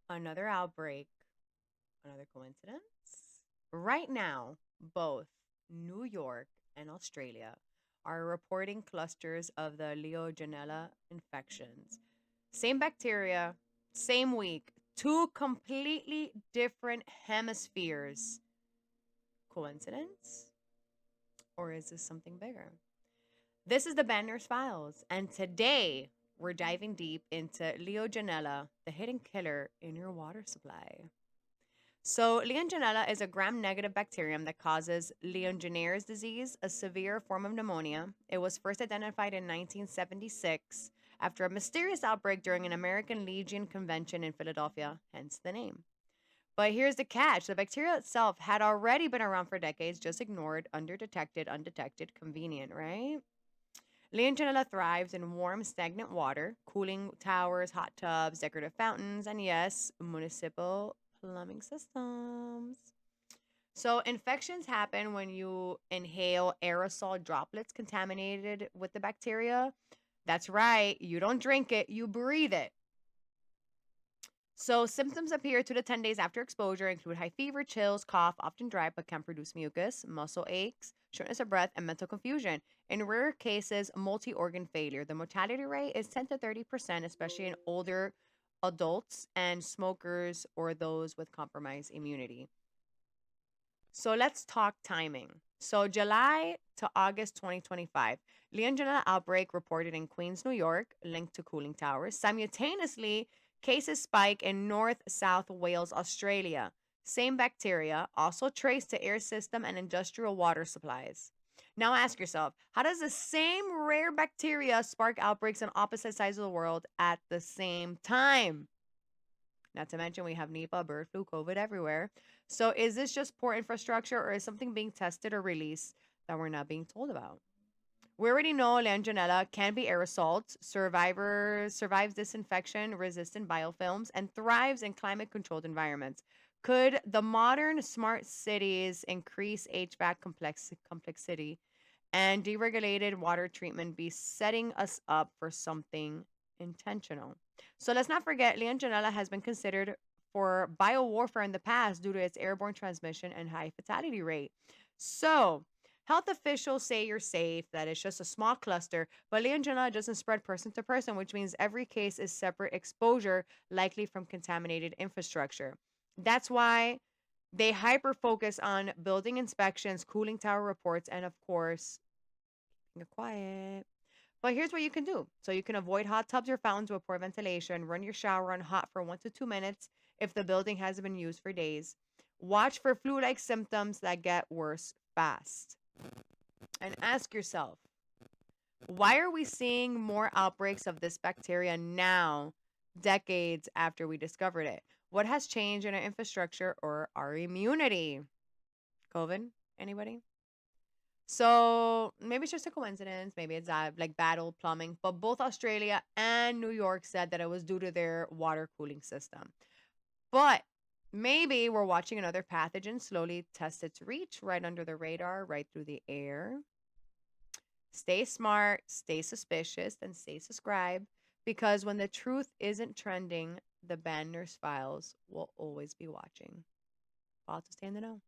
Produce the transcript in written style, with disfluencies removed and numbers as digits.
Another outbreak, another coincidence? Right now, both New York and Australia are reporting clusters of the Legionella infections. Same bacteria, same week, two completely different hemispheres. Coincidence? Or is this something bigger? This is the Banner's Files, and today we're diving deep into Legionella, the hidden killer in your water supply. So, Legionella is a gram negative bacterium that causes Legionnaires disease, a severe form of pneumonia. It was first identified in 1976 after a mysterious outbreak during an American Legion convention in Philadelphia, hence the name. But here's the catch: the bacteria itself had already been around for decades, just ignored, underdetected, undetected, convenient, right? Legionella thrives in warm, stagnant water, cooling towers, hot tubs, decorative fountains, and yes, municipal plumbing systems. So, infections happen when you inhale aerosol droplets contaminated with the bacteria. That's right, you don't drink it, you breathe it. So, symptoms appear 2 to 10 days after exposure, include high fever, chills, cough, often dry but can produce mucus, muscle aches, shortness of breath, and mental confusion. In rare cases, multi organ failure. The mortality rate is 10 to 30%, especially in older adults and smokers or those with compromised immunity. So, let's talk timing. So, July to August 2025, Legionella outbreak reported in Queens, New York, linked to cooling towers. Simultaneously, cases spike in North South Wales, Australia. Same bacteria, also traced to air system and industrial water supplies. Now ask yourself, how does the same rare bacteria spark outbreaks on opposite sides of the world at the same time? Not to mention we have Nipah, bird flu, COVID everywhere. So is this just poor infrastructure or is something being tested or released that we're not being told about? We already know Legionella can be aerosols. Survives disinfection resistant biofilms and thrives in climate controlled environments. Could the modern smart cities increase HVAC complexity and deregulated water treatment be setting us up for something intentional? So let's not forget, Legionella has been considered for biowarfare in the past due to its airborne transmission and high fatality rate. So, health officials say you're safe, that it's just a small cluster, but Legionella doesn't spread person to person, which means every case is separate exposure, likely from contaminated infrastructure. That's why they hyper focus on building inspections, cooling tower reports, and of course, keeping it quiet. But here's what you can do. So you can avoid hot tubs or fountains with poor ventilation. Run your shower on hot for 1 to 2 minutes if the building hasn't been used for days. Watch for flu like symptoms that get worse fast. And ask yourself, why are we seeing more outbreaks of this bacteria now, decades after we discovered it? What has changed in our infrastructure or our immunity? COVID? Anybody? So maybe it's just a coincidence. Maybe it's like battle plumbing. But both Australia and New York said that it was due to their water cooling system. But maybe we're watching another pathogen slowly test its reach right under the radar, right through the air. Stay smart, stay suspicious, and stay subscribed because when the truth isn't trending, the Banner's Files will always be watching. All to stay in the know.